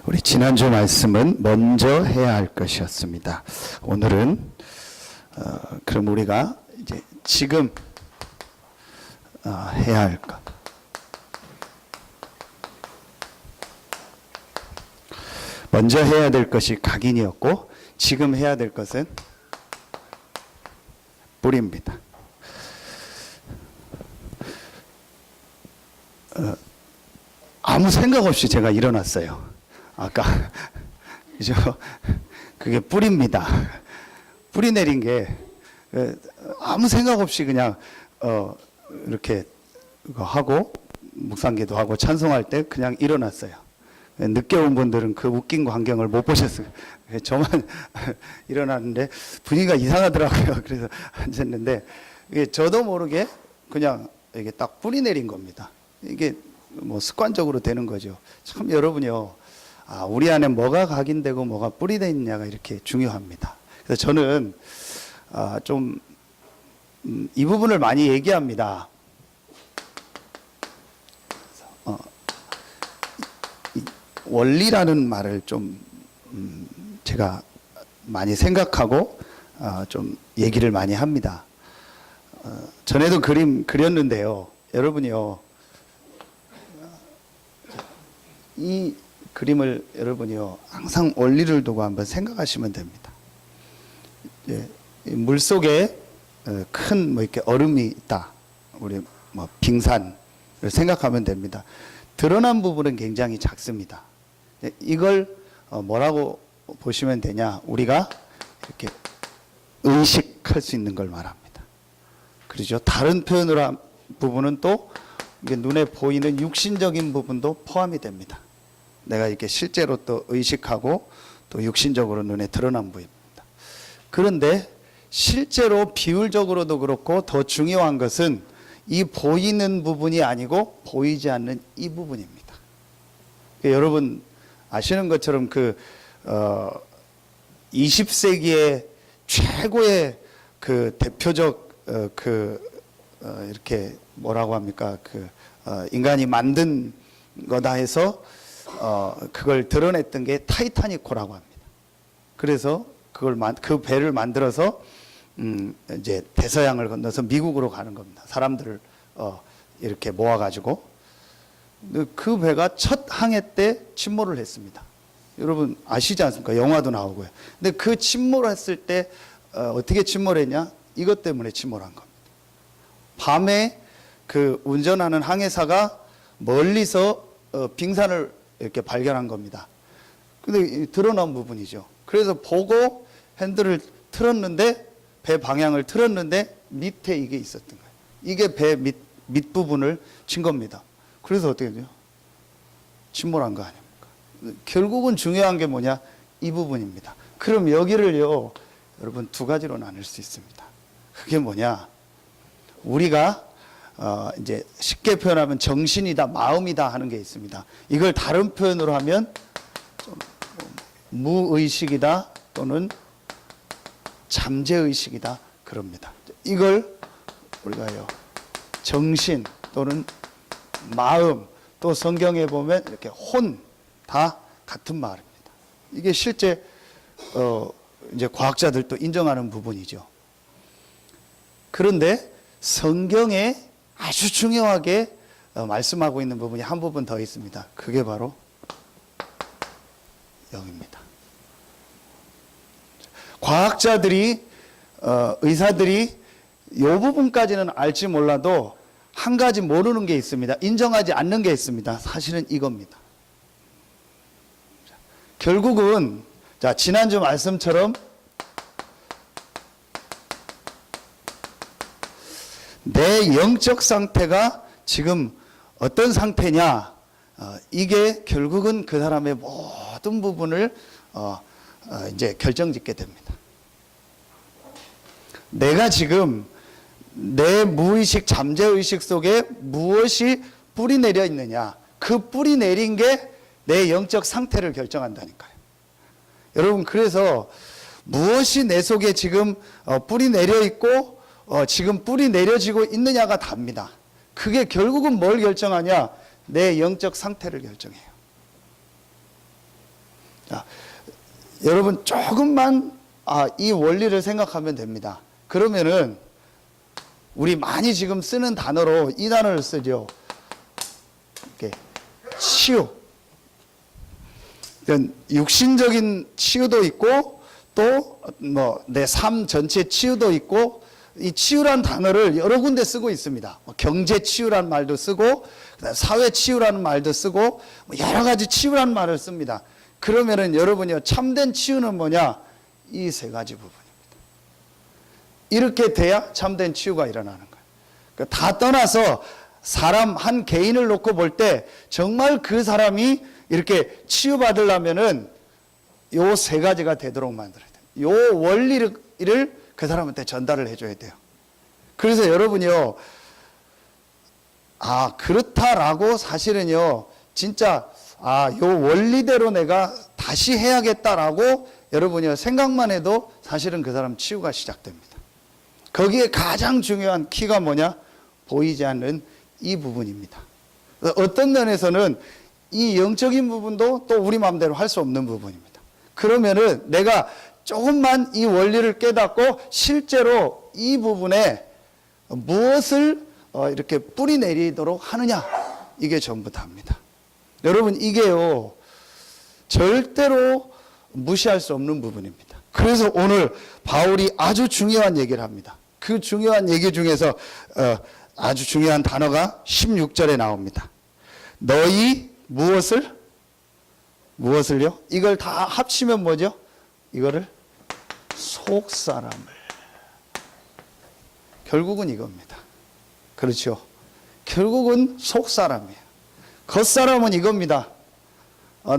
우리 지난주 말씀은 먼저 해야 할 것이었습니다. 오늘은 그럼 우리가 이제 지금 해야 할 것. 먼저 해야 될 것이 각인이었고 지금 해야 될 것은 뿌리입니다. 아무 생각 없이 제가 일어났어요. 아까 그죠? 그게 뿌리입니다. 뿌리 내린 게 아무 생각 없이 그냥 이렇게 하고 묵상기도 하고 찬송할 때 그냥 일어났어요. 늦게 온 분들은 그 웃긴 광경을 못 보셨어요. 저만 일어났는데 분위기가 이상하더라고요. 그래서 앉았는데 이게 저도 모르게 그냥 이게 딱 뿌리 내린 겁니다. 이게 뭐 습관적으로 되는 거죠. 참 여러분이요. 우리 안에 뭐가 각인되고 뭐가 뿌리되어 있느냐가 이렇게 중요합니다. 그래서 저는 좀 이 부분을 많이 얘기합니다. 원리라는 말을 좀 제가 많이 생각하고 좀 얘기를 많이 합니다. 전에도 그림 그렸는데요. 여러분이요. 이 그림을 여러분이요. 항상 원리를 두고 한번 생각하시면 됩니다. 물 속에 큰 뭐 이렇게 얼음이 있다. 우리 뭐 빙산을 생각하면 됩니다. 드러난 부분은 굉장히 작습니다. 이걸 뭐라고 보시면 되냐? 우리가 이렇게 의식할 수 있는 걸 말합니다. 그렇죠? 다른 표현으로 한 부분은 또 이게 눈에 보이는 육신적인 부분도 포함이 됩니다. 내가 이렇게 실제로 또 의식하고 또 육신적으로 눈에 드러난 부분입니다. 그런데 실제로 비율적으로도 그렇고 더 중요한 것은 이 보이는 부분이 아니고 보이지 않는 이 부분입니다. 여러분 아시는 것처럼 20세기의 최고의 그 대표적 이렇게 뭐라고 합니까? 인간이 만든 거다 해서 그걸 드러냈던 게 타이타닉호라고 합니다. 그래서 그 배를 만들어서 이제 대서양을 건너서 미국으로 가는 겁니다. 사람들을 이렇게 모아가지고 그 배가 첫 항해 때 침몰을 했습니다. 여러분 아시지 않습니까? 영화도 나오고요. 근데 그 침몰했을 때 어떻게 침몰했냐? 이것 때문에 침몰한 겁니다. 밤에 그 운전하는 항해사가 멀리서 빙산을 이렇게 발견한 겁니다. 근데 드러난 부분이죠. 그래서 보고 핸들을 틀었는데 배 방향을 틀었는데 밑에 이게 있었던 거예요. 이게 배 밑부분을 친 겁니다. 그래서 어떻게 돼요? 침몰한 거 아닙니까? 결국은 중요한 게 뭐냐? 이 부분입니다. 그럼 여기를요, 여러분 두 가지로 나눌 수 있습니다. 그게 뭐냐? 우리가 이제 쉽게 표현하면 정신이다, 마음이다 하는 게 있습니다. 이걸 다른 표현으로 하면 좀 무의식이다 또는 잠재의식이다 그럽니다. 이걸 우리가요 정신 또는 마음 또 성경에 보면 이렇게 혼 다 같은 말입니다. 이게 실제 이제 과학자들도 인정하는 부분이죠. 그런데 성경에 아주 중요하게 말씀하고 있는 부분이 한 부분 더 있습니다. 그게 바로 영입니다. 과학자들이 의사들이 이 부분까지는 알지 몰라도 한 가지 모르는 게 있습니다. 인정하지 않는 게 있습니다. 사실은 이겁니다. 결국은 지난주 말씀처럼 내 영적 상태가 지금 어떤 상태냐, 이게 결국은 그 사람의 모든 부분을 이제 결정짓게 됩니다. 내가 지금 내 무의식, 잠재의식 속에 무엇이 뿌리 내려 있느냐, 그 뿌리 내린 게 내 영적 상태를 결정한다니까요. 여러분, 그래서 무엇이 내 속에 지금 뿌리 내려 있고 지금 뿌리 내려지고 있느냐가 답니다. 그게 결국은 뭘 결정하냐? 내 영적 상태를 결정해요. 자, 여러분 조금만 이 원리를 생각하면 됩니다. 그러면은 우리 많이 지금 쓰는 단어로 이 단어를 쓰죠. 이렇게 치유. 육신적인 치유도 있고 또 뭐 내 삶 전체 치유도 있고, 이 치유란 단어를 여러 군데 쓰고 있습니다. 경제 치유란 말도 쓰고 사회 치유라는 말도 쓰고 여러 가지 치유라는 말을 씁니다. 그러면은 여러분이요, 참된 치유는 뭐냐? 이 세 가지 부분입니다. 이렇게 돼야 참된 치유가 일어나는 거예요. 다 떠나서 사람 한 개인을 놓고 볼 때 정말 그 사람이 이렇게 치유받으려면은 요 세 가지가 되도록 만들어야 돼요. 요 원리를 그 사람한테 전달을 해줘야 돼요. 그래서 여러분이요, 그렇다라고 사실은요, 진짜 요 원리대로 내가 다시 해야겠다라고 여러분이요 생각만 해도 사실은 그 사람 치유가 시작됩니다. 거기에 가장 중요한 키가 뭐냐? 보이지 않는 이 부분입니다. 어떤 면에서는 이 영적인 부분도 또 우리 마음대로 할 수 없는 부분입니다. 그러면은 내가 조금만 이 원리를 깨닫고 실제로 이 부분에 무엇을 이렇게 뿌리 내리도록 하느냐, 이게 전부 다입니다. 여러분, 이게요 절대로 무시할 수 없는 부분입니다. 그래서 오늘 바울이 아주 중요한 얘기를 합니다. 그 중요한 얘기 중에서 아주 중요한 단어가 16절에 나옵니다. 너희 무엇을요? 이걸 다 합치면 뭐죠? 이거를 속사람을. 결국은 이겁니다. 그렇죠? 결국은 속사람이에요. 겉사람은 이겁니다.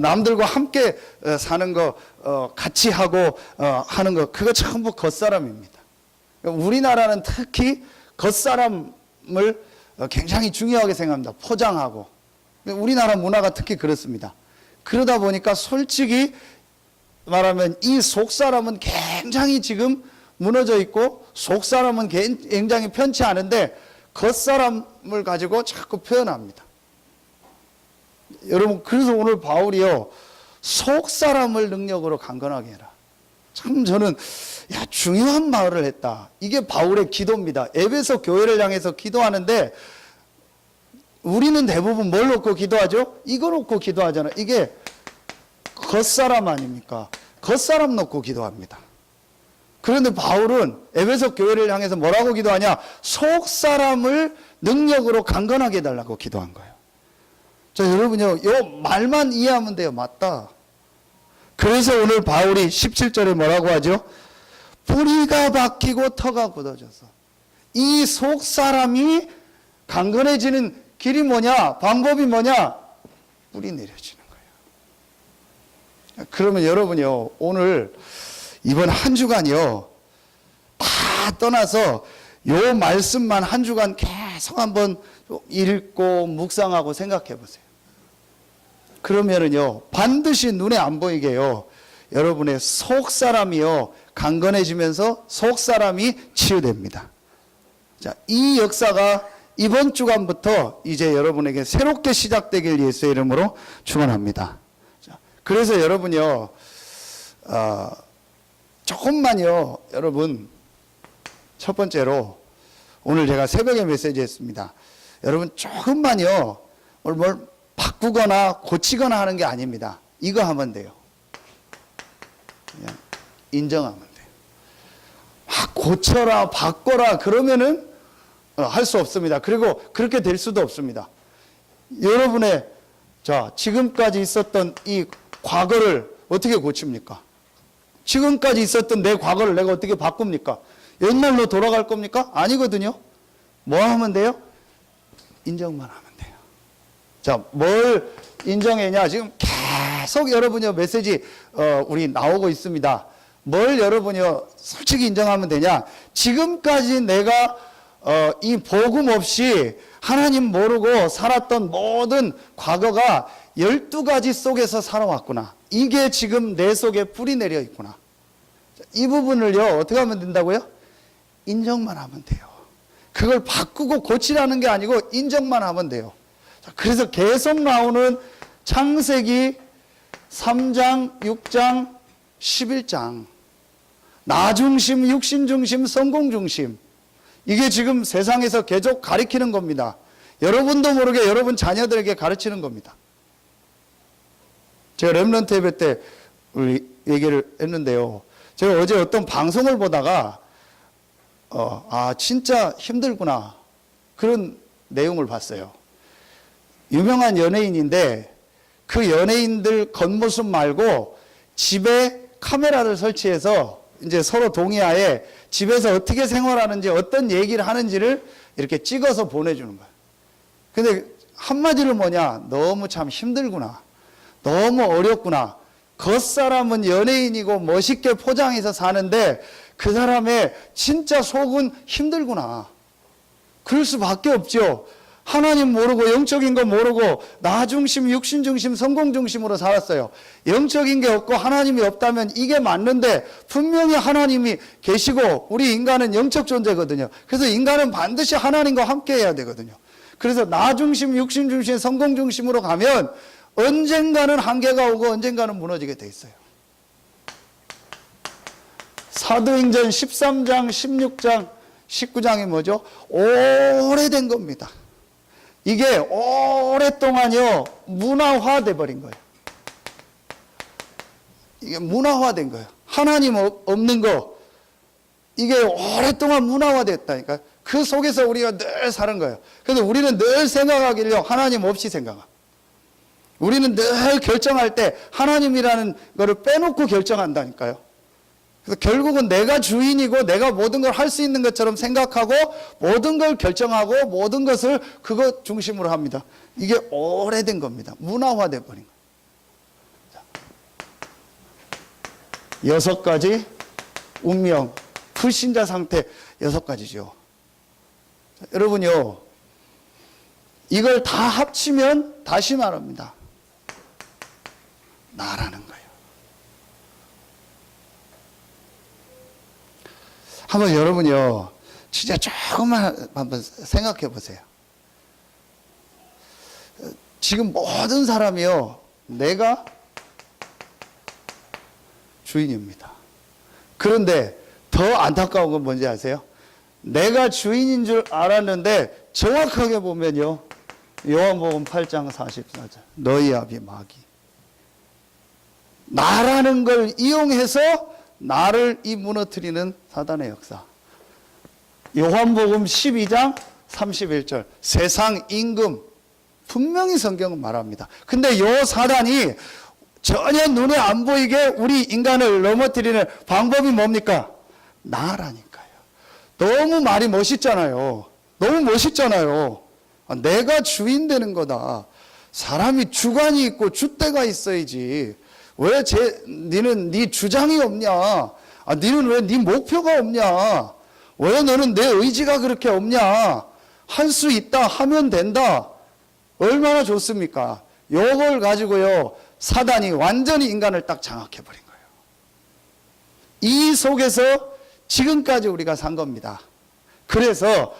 남들과 함께 사는 거, 같이 하고 하는 거, 그거 전부 겉사람입니다. 우리나라는 특히 겉사람을 굉장히 중요하게 생각합니다. 포장하고. 우리나라 문화가 특히 그렇습니다. 그러다 보니까 솔직히 말하면 이 속사람은 굉장히 지금 무너져 있고, 속사람은 굉장히 편치 않은데 겉사람을 가지고 자꾸 표현합니다. 여러분, 그래서 오늘 바울이요, 속사람을 능력으로 강건하게 해라. 참 저는 중요한 말을 했다. 이게 바울의 기도입니다. 에베소 교회를 향해서 기도하는데 우리는 대부분 뭘 놓고 기도하죠? 이거 놓고 기도하잖아요. 이게 겉사람 아닙니까? 겉사람 놓고 기도합니다. 그런데 바울은 에베소 교회를 향해서 뭐라고 기도하냐? 속사람을 능력으로 강건하게 해달라고 기도한 거예요. 자, 여러분요, 요 말만 이해하면 돼요. 맞다. 그래서 오늘 바울이 17절에 뭐라고 하죠? 뿌리가 박히고 터가 굳어져서. 이 속사람이 강건해지는 길이 뭐냐? 방법이 뭐냐? 뿌리 내려지는 거예요. 그러면 여러분요, 오늘 이번 한 주간이요, 다 떠나서 요 말씀만 한 주간 계속 한번 읽고 묵상하고 생각해 보세요. 그러면은요, 반드시 눈에 안 보이게요, 여러분의 속사람이요 강건해지면서 속사람이 치유됩니다. 자, 이 역사가 이번 주간부터 이제 여러분에게 새롭게 시작되길 예수의 이름으로 축원합니다. 자, 그래서 여러분요, 조금만요, 여러분, 첫 번째로 오늘 제가 새벽에 메시지 했습니다. 여러분 조금만요, 뭘 바꾸거나 고치거나 하는 게 아닙니다. 이거 하면 돼요. 그냥 인정하면 돼요. 막 고쳐라 바꿔라 그러면은 할 수 없습니다. 그리고 그렇게 될 수도 없습니다. 여러분의 지금까지 있었던 이 과거를 어떻게 고칩니까? 지금까지 있었던 내 과거를 내가 어떻게 바꿉니까? 옛날로 돌아갈 겁니까? 아니거든요. 뭐 하면 돼요? 인정만 하면 돼요. 자, 뭘 인정했냐? 지금 계속 여러분이 메시지 우리 나오고 있습니다. 뭘 여러분이 솔직히 인정하면 되냐? 지금까지 내가 이 복음 없이 하나님 모르고 살았던 모든 과거가 12가지 속에서 살아왔구나. 이게 지금 내 속에 뿌리 내려 있구나. 이 부분을요, 어떻게 하면 된다고요? 인정만 하면 돼요. 그걸 바꾸고 고치라는 게 아니고 인정만 하면 돼요. 그래서 계속 나오는 창세기 3장, 6장, 11장. 나 중심, 육신 중심, 성공 중심. 이게 지금 세상에서 계속 가리키는 겁니다. 여러분도 모르게 여러분 자녀들에게 가르치는 겁니다. 제가 렘넌트 예배 때 얘기를 했는데요. 제가 어제 어떤 방송을 보다가 진짜 힘들구나 그런 내용을 봤어요. 유명한 연예인인데 그 연예인들 겉모습 말고 집에 카메라를 설치해서 이제 서로 동의하에 집에서 어떻게 생활하는지 어떤 얘기를 하는지를 이렇게 찍어서 보내주는 거예요. 근데 한마디로 뭐냐, 너무 참 힘들구나, 너무 어렵구나. 겉사람은 연예인이고 멋있게 포장해서 사는데 그 사람의 진짜 속은 힘들구나. 그럴 수밖에 없죠. 하나님 모르고 영적인 거 모르고 나 중심, 육신 중심, 성공 중심으로 살았어요. 영적인 게 없고 하나님이 없다면 이게 맞는데 분명히 하나님이 계시고 우리 인간은 영적 존재거든요. 그래서 인간은 반드시 하나님과 함께 해야 되거든요. 그래서 나 중심, 육신 중심, 성공 중심으로 가면 언젠가는 한계가 오고 언젠가는 무너지게 돼 있어요. 사도행전 13장, 16장, 19장이 뭐죠? 오래된 겁니다. 이게 오랫동안요 문화화돼 버린 거예요. 이게 문화화된 거예요. 하나님 없는 거 이게 오랫동안 문화화됐다니까. 그 속에서 우리가 늘 사는 거예요. 그래서 우리는 늘 생각하기를 하나님 없이 생각합니다. 우리는 늘 결정할 때 하나님이라는 거를 빼놓고 결정한다니까요. 그래서 결국은 내가 주인이고 내가 모든 걸 할 수 있는 것처럼 생각하고 모든 걸 결정하고 모든 것을 그것 중심으로 합니다. 이게 오래된 겁니다. 문화화돼 버린 거예요. 6가지 운명, 불신자 상태 6가지죠. 여러분요, 이걸 다 합치면 다시 말합니다. 나라는 거예요. 한번 여러분요, 진짜 조금만 한번 생각해 보세요. 지금 모든 사람이요, 내가 주인입니다. 그런데 더 안타까운 건 뭔지 아세요? 내가 주인인 줄 알았는데 정확하게 보면요, 요한복음 8장 44절, 너희 아비 마귀. 나라는 걸 이용해서 나를 무너뜨리는 사단의 역사. 요한복음 12장 31절, 세상 임금. 분명히 성경은 말합니다. 근데 요 사단이 전혀 눈에 안 보이게 우리 인간을 넘어뜨리는 방법이 뭡니까? 나라니까요. 너무 말이 멋있잖아요. 너무 멋있잖아요. 내가 주인 되는 거다. 사람이 주관이 있고 줏대가 있어야지. 왜 니는 네 주장이 없냐? 니는 왜 네 목표가 없냐? 왜 너는 내 의지가 그렇게 없냐? 할 수 있다, 하면 된다. 얼마나 좋습니까? 요걸 가지고요, 사단이 완전히 인간을 딱 장악해버린 거예요. 이 속에서 지금까지 우리가 산 겁니다. 그래서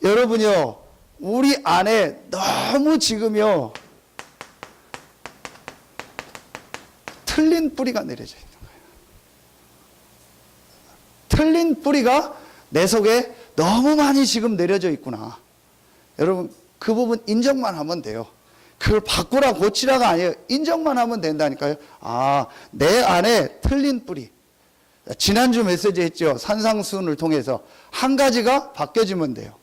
여러분요, 우리 안에 너무 지금요, 틀린 뿌리가 내려져 있는 거예요. 틀린 뿌리가 내 속에 너무 많이 지금 내려져 있구나. 여러분, 그 부분 인정만 하면 돼요. 그걸 바꾸라 고치라가 아니에요. 인정만 하면 된다니까요. 내 안에 틀린 뿌리. 지난주 메시지 했죠. 산상수훈을 통해서 한 가지가 바뀌어지면 돼요.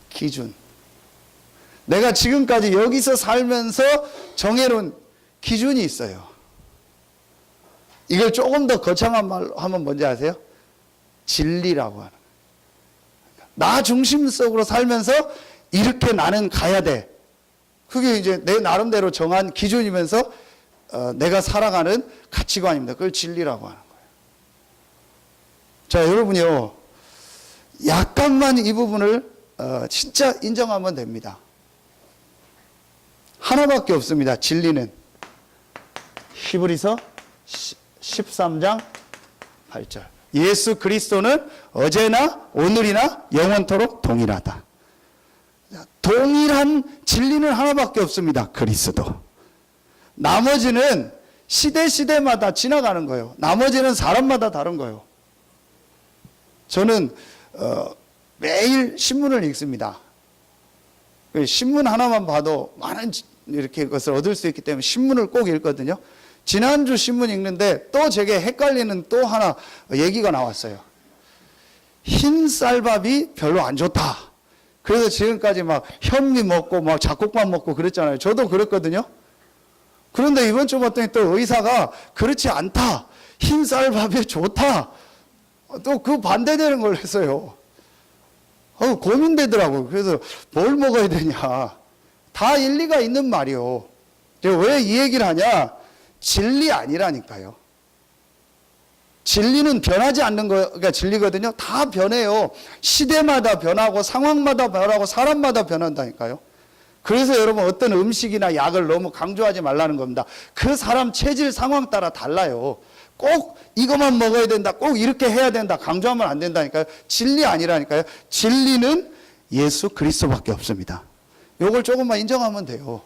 기준. 내가 지금까지 여기서 살면서 정해놓은 기준이 있어요. 이걸 조금 더 거창한 말로 하면 뭔지 아세요? 진리라고 하는 거예요. 나 중심적으로 살면서 이렇게 나는 가야 돼. 그게 이제 내 나름대로 정한 기준이면서 내가 살아가는 가치관입니다. 그걸 진리라고 하는 거예요. 자, 여러분요, 약간만 이 부분을 진짜 인정하면 됩니다. 하나밖에 없습니다. 진리는 히브리서 13장 8절. 예수 그리스도는 어제나 오늘이나 영원토록 동일하다. 동일한 진리는 하나밖에 없습니다. 그리스도. 나머지는 시대마다 지나가는 거예요. 나머지는 사람마다 다른 거예요. 저는 매일 신문을 읽습니다. 신문 하나만 봐도 많은 이렇게 것을 얻을 수 있기 때문에 신문을 꼭 읽거든요. 지난주 신문 읽는데 또 제게 헷갈리는 또 하나 얘기가 나왔어요. 흰 쌀밥이 별로 안 좋다. 그래서 지금까지 막 현미 먹고 막 잡곡밥 먹고 그랬잖아요. 저도 그랬거든요. 그런데 이번 주 봤더니 또 의사가 그렇지 않다. 흰 쌀밥이 좋다. 또 그 반대되는 걸 했어요. 고민되더라고요. 그래서 뭘 먹어야 되냐. 다 일리가 있는 말이요. 제가 왜 이 얘기를 하냐. 진리 아니라니까요. 진리는 변하지 않는 거가 진리거든요. 다 변해요. 시대마다 변하고 상황마다 변하고 사람마다 변한다니까요. 그래서 여러분 어떤 음식이나 약을 너무 강조하지 말라는 겁니다. 그 사람 체질 상황 따라 달라요. 꼭 이것만 먹어야 된다. 꼭 이렇게 해야 된다. 강조하면 안 된다니까요. 진리 아니라니까요. 진리는 예수 그리스도밖에 없습니다. 이걸 조금만 인정하면 돼요.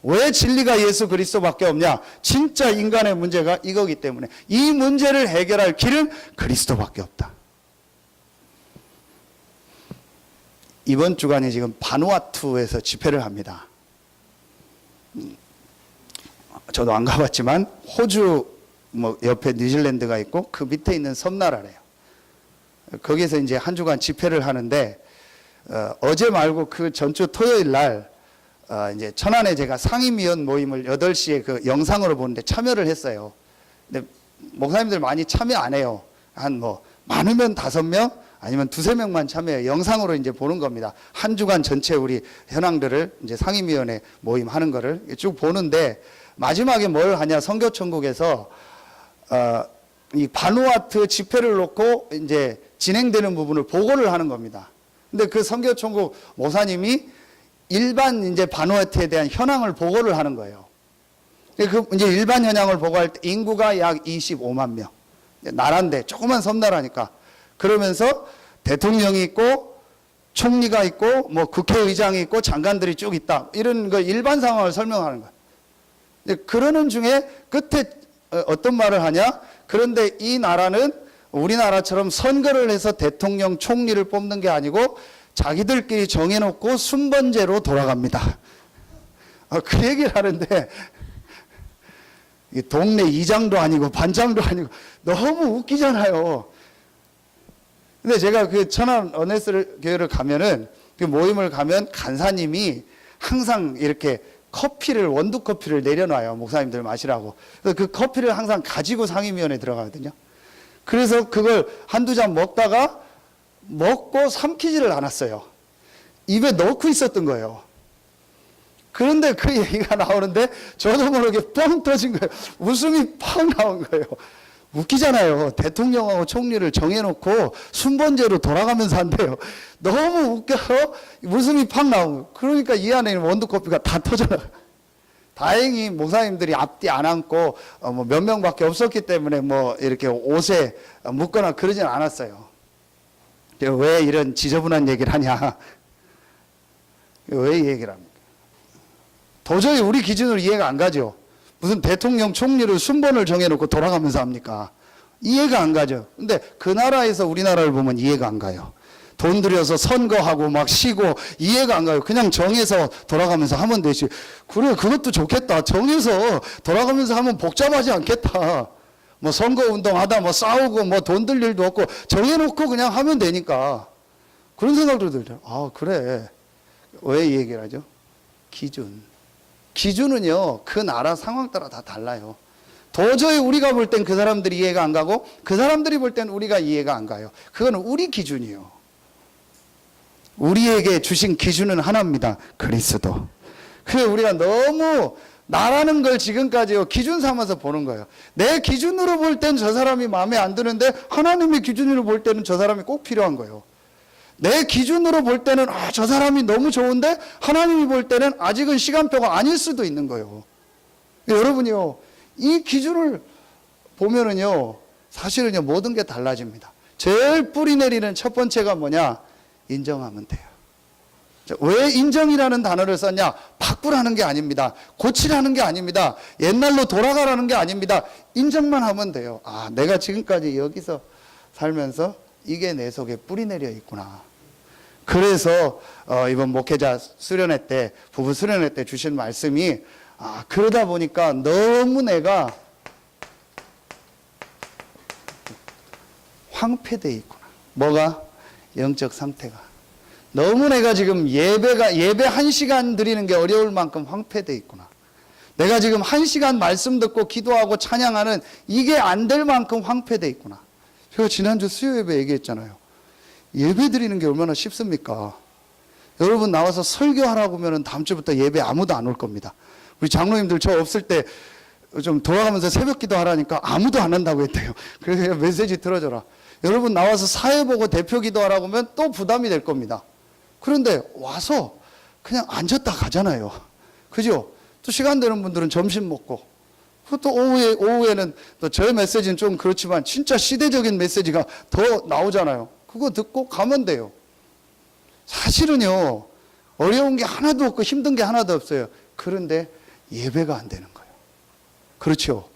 왜 진리가 예수 그리스도밖에 없냐? 진짜 인간의 문제가 이거기 때문에 이 문제를 해결할 길은 그리스도밖에 없다. 이번 주간에 지금 바누아투에서 집회를 합니다. 저도 안 가봤지만 호주 뭐 옆에 뉴질랜드가 있고 그 밑에 있는 섬나라래요. 거기서 이제 한 주간 집회를 하는데 어제 말고 그 전주 토요일 날 이제 천안에 제가 상임위원 모임을 8시에 그 영상으로 보는데 참여를 했어요. 근데 목사님들 많이 참여 안 해요. 한 뭐 많으면 5명 아니면 2~3명만 참여해요. 영상으로 이제 보는 겁니다. 한 주간 전체 우리 현황들을 이제 상임위원회 모임 하는 거를 쭉 보는데 마지막에 뭘 하냐. 선교천국에서 이 바누아투 집회를 놓고 이제 진행되는 부분을 보고를 하는 겁니다. 근데 그 선교천국 모사님이 일반 이제 바누아투에 대한 현황을 보고를 하는 거예요. 그 이제 일반 현황을 보고할 때 인구가 약 25만 명. 나라인데 조그만 섬나라니까. 그러면서 대통령이 있고 총리가 있고 뭐 국회의장이 있고 장관들이 쭉 있다. 이런 거 일반 상황을 설명하는 거예요. 그러는 중에 끝에 어떤 말을 하냐? 그런데 이 나라는 우리나라처럼 선거를 해서 대통령 총리를 뽑는 게 아니고 자기들끼리 정해놓고 순번제로 돌아갑니다. 그 얘기를 하는데 동네 이장도 아니고 반장도 아니고 너무 웃기잖아요. 근데 제가 그 천안 어네스 교회를 가면은 그 모임을 가면 간사님이 항상 이렇게 커피를 원두 커피를 내려놔요. 목사님들 마시라고. 그래서 그 커피를 항상 가지고 상임위원회에 들어가거든요. 그래서 그걸 한두 잔 먹다가 먹고 삼키지를 않았어요. 입에 넣고 있었던 거예요. 그런데 그 얘기가 나오는데 저도 모르게 뻥 터진 거예요. 웃음이 팍 나온 거예요. 웃기잖아요. 대통령하고 총리를 정해놓고 순번제로 돌아가면서 한대요. 너무 웃겨서 웃음이 팍 나온 거예요. 그러니까 이 안에 있는 원두커피가 다 터져나가요. 다행히 목사님들이 앞뒤 안 앉고 뭐 몇 명밖에 없었기 때문에 뭐 이렇게 옷에 묻거나 그러진 않았어요. 왜 이런 지저분한 얘기를 하냐? 왜 이 얘기를 합니까? 도저히 우리 기준으로 이해가 안 가죠. 무슨 대통령 총리를 순번을 정해놓고 돌아가면서 합니까? 이해가 안 가죠. 근데 그 나라에서 우리나라를 보면 이해가 안 가요. 돈 들여서 선거하고 막 쉬고 이해가 안 가요. 그냥 정해서 돌아가면서 하면 되지. 그래, 그것도 좋겠다. 정해서 돌아가면서 하면 복잡하지 않겠다. 뭐 선거운동 하다 뭐 싸우고 뭐 돈 들 일도 없고 정해놓고 그냥 하면 되니까. 그런 생각도 들죠. 아, 그래. 왜 이 얘기를 하죠? 기준. 기준은요, 그 나라 상황 따라 다 달라요. 도저히 우리가 볼 땐 그 사람들이 이해가 안 가고 그 사람들이 볼 땐 우리가 이해가 안 가요. 그거는 우리 기준이요. 우리에게 주신 기준은 하나입니다. 그리스도. 그래서 우리가 너무 나라는 걸 지금까지 기준 삼아서 보는 거예요. 내 기준으로 볼 땐 저 사람이 마음에 안 드는데 하나님의 기준으로 볼 때는 저 사람이 꼭 필요한 거예요. 내 기준으로 볼 때는 저 사람이 너무 좋은데 하나님이 볼 때는 아직은 시간표가 아닐 수도 있는 거예요. 여러분이요, 이 기준을 보면은요, 사실은요, 모든 게 달라집니다. 제일 뿌리 내리는 첫 번째가 뭐냐? 인정하면 돼요. 왜 인정이라는 단어를 썼냐? 바꾸라는 게 아닙니다. 고치라는 게 아닙니다. 옛날로 돌아가라는 게 아닙니다. 인정만 하면 돼요. 아, 내가 지금까지 여기서 살면서 이게 내 속에 뿌리 내려 있구나. 그래서 이번 목회자 수련회 때, 부부 수련회 때 주신 말씀이, 아, 그러다 보니까 너무 내가 황폐되어 있구나. 뭐가? 영적 상태가. 너무 내가 지금 예배 1시간 드리는 게 어려울 만큼 황폐되어 있구나. 내가 지금 1시간 말씀 듣고 기도하고 찬양하는 이게 안 될 만큼 황폐되어 있구나. 제가 지난주 수요 예배 얘기했잖아요. 예배 드리는 게 얼마나 쉽습니까? 여러분 나와서 설교하라고 하면 다음 주부터 예배 아무도 안 올 겁니다. 우리 장로님들 저 없을 때 좀 돌아가면서 새벽 기도 하라니까 아무도 안 한다고 했대요. 그래서 메시지 틀어줘라. 여러분 나와서 사회 보고 대표 기도하라고 하면 또 부담이 될 겁니다. 그런데 와서 그냥 앉았다 가잖아요. 그죠? 또 시간 되는 분들은 점심 먹고, 또 오후에는 또 저의 메시지는 좀 그렇지만 진짜 시대적인 메시지가 더 나오잖아요. 그거 듣고 가면 돼요. 사실은요, 어려운 게 하나도 없고 힘든 게 하나도 없어요. 그런데 예배가 안 되는 거예요. 그렇죠?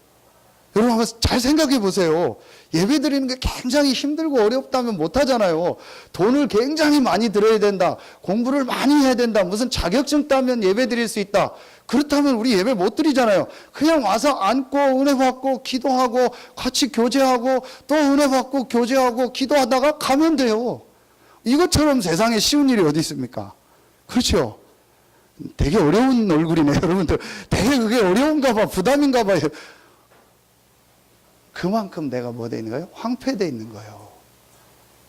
여러분 한번 잘 생각해 보세요. 예배 드리는 게 굉장히 힘들고 어렵다면 못 하잖아요. 돈을 굉장히 많이 들어야 된다. 공부를 많이 해야 된다. 무슨 자격증 따면 예배 드릴 수 있다. 그렇다면 우리 예배 못 드리잖아요. 그냥 와서 앉고 은혜 받고 기도하고 같이 교제하고 또 은혜 받고 교제하고 기도하다가 가면 돼요. 이것처럼 세상에 쉬운 일이 어디 있습니까? 그렇죠? 되게 어려운 얼굴이네요, 여러분들. 되게 그게 어려운가 봐, 부담인가 봐요. 그만큼 내가 뭐 돼 있는 거예요? 황폐되어 있는 거예요.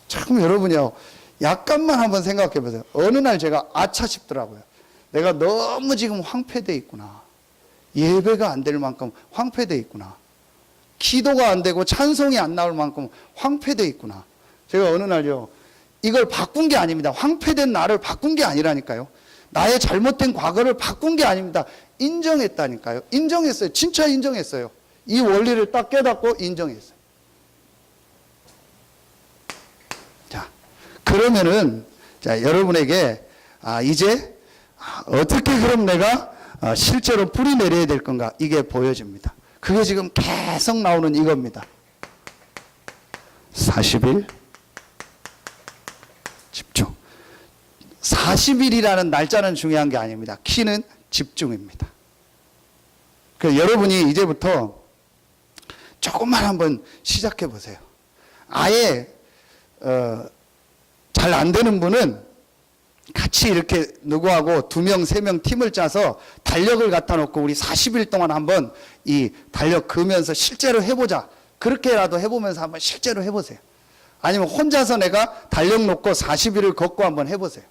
참 여러분이요, 약간만 한번 생각해 보세요. 어느 날 제가 아차 싶더라고요. 내가 너무 지금 황폐되어 있구나. 예배가 안 될 만큼 황폐되어 있구나. 기도가 안 되고 찬송이 안 나올 만큼 황폐되어 있구나. 제가 어느 날요, 이걸 바꾼 게 아닙니다. 황폐된 나를 바꾼 게 아니라니까요. 나의 잘못된 과거를 바꾼 게 아닙니다. 인정했다니까요. 인정했어요. 진짜 인정했어요. 이 원리를 딱 깨닫고 인정했어요. 자, 그러면은, 자, 여러분에게, 이제, 어떻게 그럼 내가 실제로 뿌리 내려야 될 건가? 이게 보여집니다. 그게 지금 계속 나오는 이겁니다. 40일 집중. 40일이라는 날짜는 중요한 게 아닙니다. 키는 집중입니다. 그래서 여러분이 이제부터 조금만 한번 시작해 보세요. 아예 잘 안 되는 분은 같이 이렇게 누구하고 2명, 3명 팀을 짜서 달력을 갖다 놓고 우리 40일 동안 한번 이 달력 그으면서 실제로 해보자. 그렇게라도 해보면서 한번 실제로 해보세요. 아니면 혼자서 내가 달력 놓고 40일을 걷고 한번 해보세요.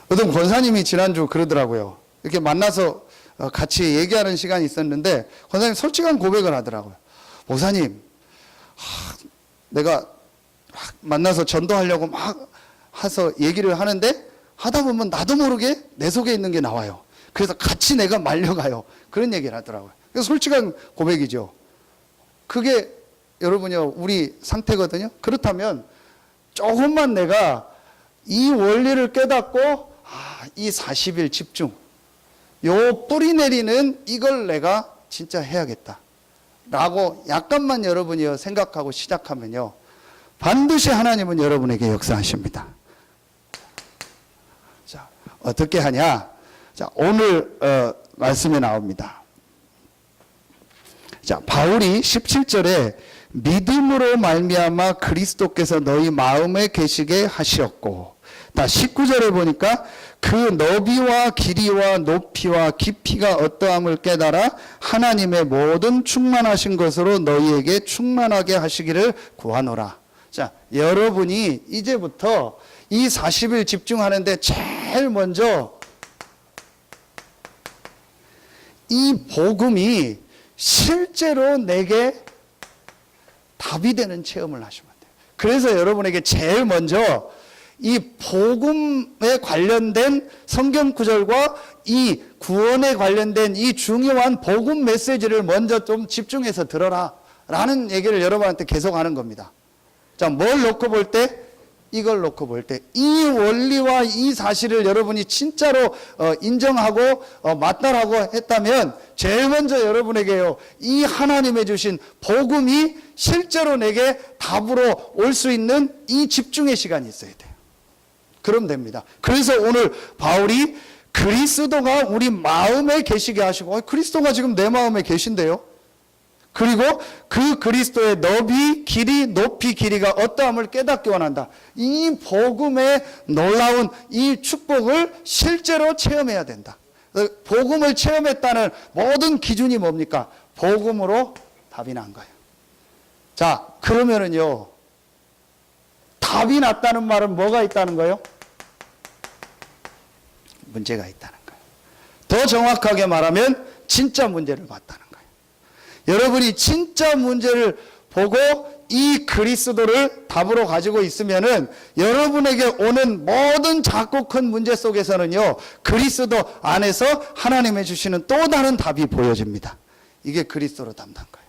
어떤 권사님이 지난주 그러더라고요. 이렇게 만나서 같이 얘기하는 시간이 있었는데 권사님 솔직한 고백을 하더라고요. 목사님, 내가 만나서 전도하려고 막 해서 얘기를 하는데 하다 보면 나도 모르게 내 속에 있는 게 나와요. 그래서 같이 내가 말려가요. 그런 얘기를 하더라고요. 그래서 솔직한 고백이죠. 그게 여러분요, 우리 상태거든요. 그렇다면 조금만 내가 이 원리를 깨닫고 이 40일 집중, 요 뿌리 내리는 이걸 내가 진짜 해야겠다 라고 약간만 여러분이 생각하고 시작하면요, 반드시 하나님은 여러분에게 역사하십니다. 자, 어떻게 하냐? 자, 오늘 말씀에 나옵니다. 자, 바울이 17절에 믿음으로 말미암아 그리스도께서 너희 마음에 계시게 하시었고, 19절에 보니까 그 너비와 길이와 높이와 깊이가 어떠함을 깨달아 하나님의 모든 충만하신 것으로 너희에게 충만하게 하시기를 구하노라. 자, 여러분이 이제부터 이 40일 집중하는데 제일 먼저 이 복음이 실제로 내게 답이 되는 체험을 하시면 돼요. 그래서 여러분에게 제일 먼저 이 복음에 관련된 성경 구절과 이 구원에 관련된 이 중요한 복음 메시지를 먼저 좀 집중해서 들어라 라는 얘기를 여러분한테 계속 하는 겁니다. 자, 뭘 놓고 볼 때? 이걸 놓고 볼 때 이 원리와 이 사실을 여러분이 진짜로 인정하고 맞다라고 했다면 제일 먼저 여러분에게요, 이 하나님의 주신 복음이 실제로 내게 답으로 올 수 있는 이 집중의 시간이 있어야 돼요. 그럼 됩니다. 그래서 오늘 바울이 그리스도가 우리 마음에 계시게 하시고, 그리스도가 지금 내 마음에 계신데요. 그리고 그 그리스도의 너비, 길이, 높이, 길이가 어떠함을 깨닫기 원한다. 이 복음의 놀라운 이 축복을 실제로 체험해야 된다. 복음을 체험했다는 모든 기준이 뭡니까? 복음으로 답이 난 거예요. 자, 그러면은요, 답이 났다는 말은 뭐가 있다는 거예요? 문제가 있다는 거예요. 더 정확하게 말하면 진짜 문제를 봤다는 거예요. 여러분이 진짜 문제를 보고 이 그리스도를 답으로 가지고 있으면은 여러분에게 오는 모든 작고 큰 문제 속에서는요, 그리스도 안에서 하나님이 주시는 또 다른 답이 보여집니다. 이게 그리스도로 답난 거예요.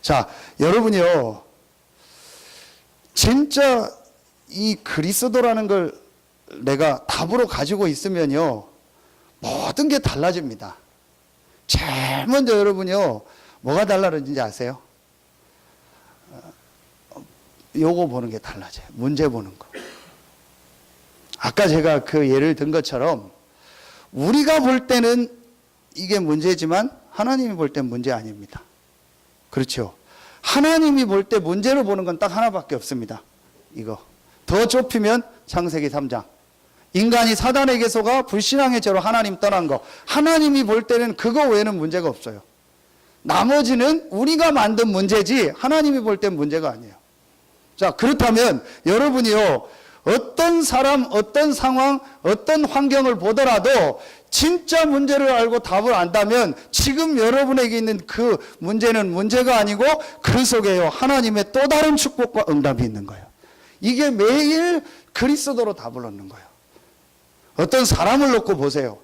자, 여러분이요, 진짜 이 그리스도라는 걸 내가 답으로 가지고 있으면요, 모든 게 달라집니다. 제일 먼저 여러분이요, 뭐가 달라졌는지 아세요? 요거 보는 게 달라져요. 문제 보는 거. 아까 제가 그 예를 든 것처럼 우리가 볼 때는 이게 문제지만 하나님이 볼 땐 문제 아닙니다. 그렇죠? 하나님이 볼 때 문제로 보는 건 딱 하나밖에 없습니다. 이거. 더 좁히면 창세기 3장. 인간이 사단에게 속아 불신앙의 죄로 하나님 떠난 거. 하나님이 볼 때는 그거 외에는 문제가 없어요. 나머지는 우리가 만든 문제지 하나님이 볼 땐 문제가 아니에요. 자, 그렇다면 여러분이요, 어떤 사람, 어떤 상황, 어떤 환경을 보더라도 진짜 문제를 알고 답을 안다면 지금 여러분에게 있는 그 문제는 문제가 아니고 그 속에요, 하나님의 또 다른 축복과 응답이 있는 거예요. 이게 매일 그리스도로 답을 얻는 거예요. 어떤 사람을 놓고 보세요.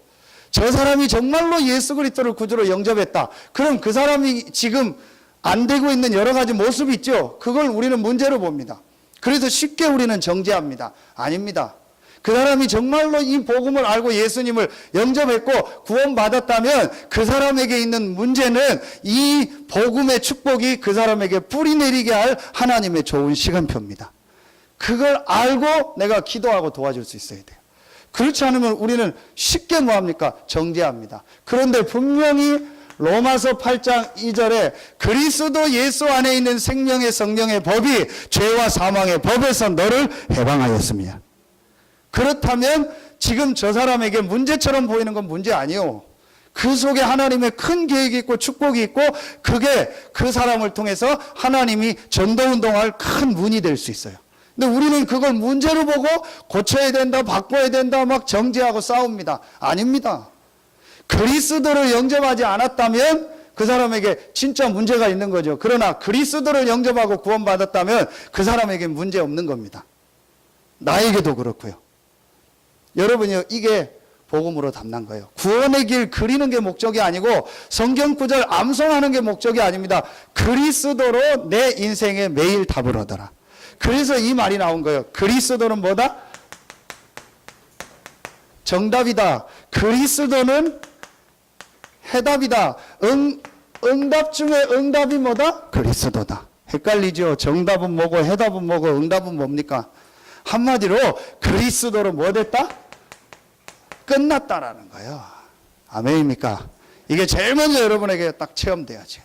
저 사람이 정말로 예수 그리스도를 구주로 영접했다. 그럼 그 사람이 지금 안 되고 있는 여러 가지 모습이 있죠. 그걸 우리는 문제로 봅니다. 그래서 쉽게 우리는 정죄합니다. 아닙니다. 그 사람이 정말로 이 복음을 알고 예수님을 영접했고 구원받았다면 그 사람에게 있는 문제는 이 복음의 축복이 그 사람에게 뿌리 내리게 할 하나님의 좋은 시간표입니다. 그걸 알고 내가 기도하고 도와줄 수 있어야 돼요. 그렇지 않으면 우리는 쉽게 뭐합니까? 정죄합니다. 그런데 분명히 로마서 8장 2절에 그리스도 예수 안에 있는 생명의 성령의 법이 죄와 사망의 법에서 너를 해방하였습니다. 그렇다면 지금 저 사람에게 문제처럼 보이는 건 문제 아니에요. 그 속에 하나님의 큰 계획이 있고 축복이 있고 그게 그 사람을 통해서 하나님이 전도운동할 큰 문이 될 수 있어요. 근데 우리는 그걸 문제로 보고 고쳐야 된다, 바꿔야 된다, 막 정죄하고 싸웁니다. 아닙니다. 그리스도를 영접하지 않았다면 그 사람에게 진짜 문제가 있는 거죠. 그러나 그리스도를 영접하고 구원받았다면 그 사람에게 문제 없는 겁니다. 나에게도 그렇고요. 여러분이요, 이게 복음으로 답난 거예요. 구원의 길 그리는 게 목적이 아니고 성경 구절 암송하는 게 목적이 아닙니다. 그리스도로 내 인생에 매일 답을 얻어라. 그래서 이 말이 나온 거예요. 그리스도는 뭐다? 정답이다. 그리스도는 해답이다. 응답 중에 응답이 뭐다? 그리스도다. 헷갈리죠? 정답은 뭐고 해답은 뭐고 응답은 뭡니까? 한마디로 그리스도로 뭐 됐다? 끝났다라는 거예요. 아멘입니까? 이게 제일 먼저 여러분에게 딱 체험돼야지.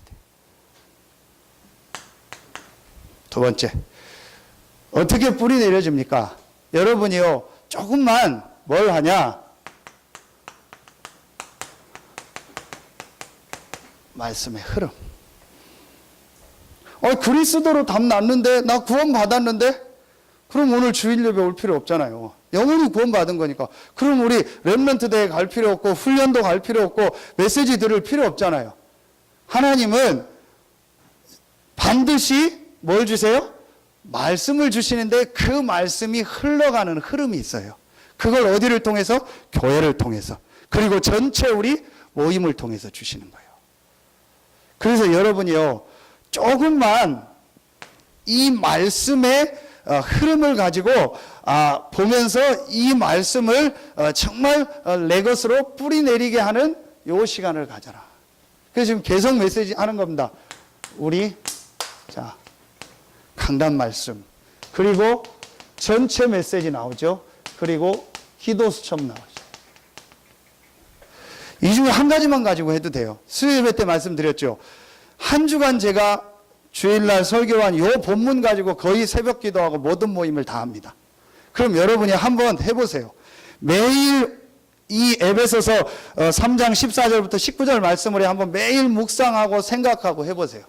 두 번째, 어떻게 뿌리 내려집니까? 여러분이요, 조금만 뭘 하냐? 말씀의 흐름. 그리스도로 답 났는데, 나 구원 받았는데? 그럼 오늘 주일 예배 올 필요 없잖아요. 영원히 구원 받은 거니까. 그럼 우리 렘넌트 대회 갈 필요 없고, 훈련도 갈 필요 없고, 메시지 들을 필요 없잖아요. 하나님은 반드시 뭘 주세요? 말씀을 주시는데 그 말씀이 흘러가는 흐름이 있어요. 그걸 어디를 통해서? 교회를 통해서. 그리고 전체 우리 모임을 통해서 주시는 거예요. 그래서 여러분이요, 조금만 이 말씀에 흐름을 가지고 보면서 이 말씀을 정말 내 것으로 뿌리내리게 하는 요 시간을 가져라. 그래서 지금 계속 메시지 하는 겁니다. 우리 자 강단 말씀, 그리고 전체 메시지 나오죠. 그리고 기도 수첩 나오죠. 이 중에 한 가지만 가지고 해도 돼요. 수요 예배 때 말씀드렸죠. 한 주간 제가 주일날 설교한 요 본문 가지고 거의 새벽 기도하고 모든 모임을 다 합니다. 그럼 여러분이 한번 해보세요. 매일 이 에베소서 3장 14절부터 19절 말씀을 한번 매일 묵상하고 생각하고 해보세요.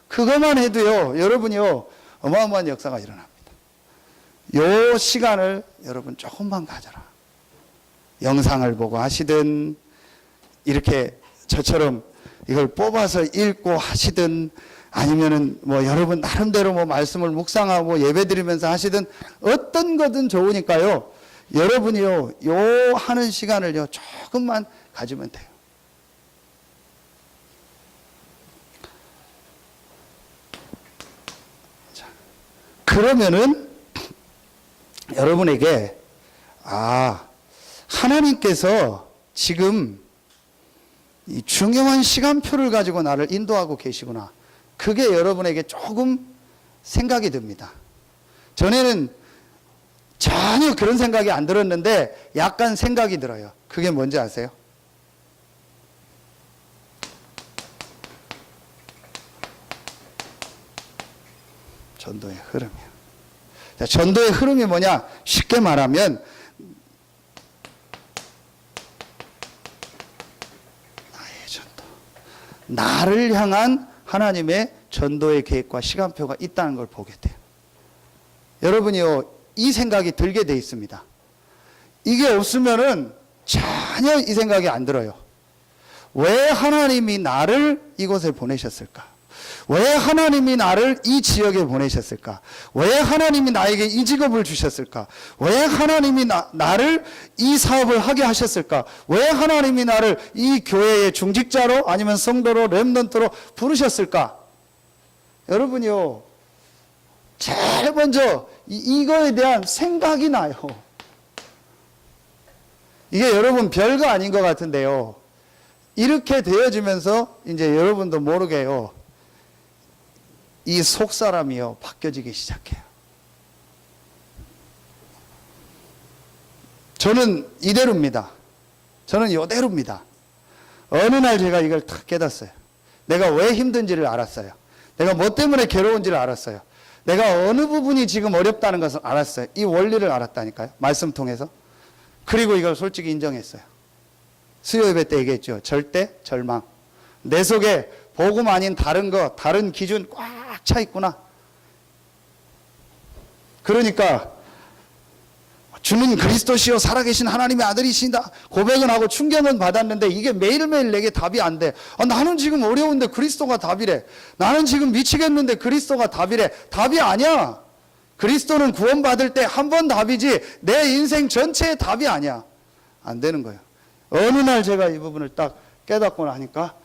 그것만 해도요, 여러분이요, 어마어마한 역사가 일어납니다. 요 시간을 여러분 조금만 가져라. 영상을 보고 하시든, 이렇게 저처럼 이걸 뽑아서 읽고 하시든, 아니면은 뭐 여러분 나름대로 뭐 말씀을 묵상하고 예배 드리면서 하시든 어떤 거든 좋으니까요. 여러분이요, 요 하는 시간을요, 조금만 가지면 돼요. 자, 그러면은 여러분에게 하나님께서 지금 이 중요한 시간표를 가지고 나를 인도하고 계시구나. 그게 여러분에게 조금 생각이 듭니다. 전에는 전혀 그런 생각이 안 들었는데 약간 생각이 들어요. 그게 뭔지 아세요? 전도의 흐름이요. 자, 전도의 흐름이 뭐냐? 쉽게 말하면 나의 전도, 나를 향한 하나님의 전도의 계획과 시간표가 있다는 걸 보게 돼요. 여러분이요, 이 생각이 들게 돼 있습니다. 이게 없으면은 전혀 이 생각이 안 들어요. 왜 하나님이 나를 이곳에 보내셨을까? 왜 하나님이 나를 이 지역에 보내셨을까? 왜 하나님이 나에게 이 직업을 주셨을까? 왜 하나님이 나를 이 사업을 하게 하셨을까? 왜 하나님이 나를 이 교회의 중직자로 아니면 성도로 렘넌트로 부르셨을까? 여러분이요, 제일 먼저 이거에 대한 생각이 나요. 이게 여러분 별거 아닌 것 같은데요. 이렇게 되어지면서 이제 여러분도 모르게요, 이 속사람이요 바뀌어지기 시작해요. 저는 이대로입니다. 저는 이대로입니다. 어느 날 제가 이걸 탁 깨닫어요. 내가 왜 힘든지를 알았어요. 내가 뭐 때문에 괴로운지를 알았어요. 내가 어느 부분이 지금 어렵다는 것을 알았어요. 이 원리를 알았다니까요. 말씀 통해서. 그리고 이걸 솔직히 인정했어요. 수요 예배 때 얘기했죠. 절대 절망. 내 속에 복음 아닌 다른 거, 다른 기준 꽉 차 있구나. 그러니까 주는 그리스도시요 살아계신 하나님의 아들이신다 고백은 하고 충격은 받았는데 이게 매일매일 내게 답이 안 돼. 나는 지금 어려운데 그리스도가 답이래. 나는 지금 미치겠는데 그리스도가 답이래. 답이 아니야. 그리스도는 구원받을 때 한 번 답이지 내 인생 전체의 답이 아니야. 안 되는 거예요. 어느 날 제가 이 부분을 딱 깨닫고 나니까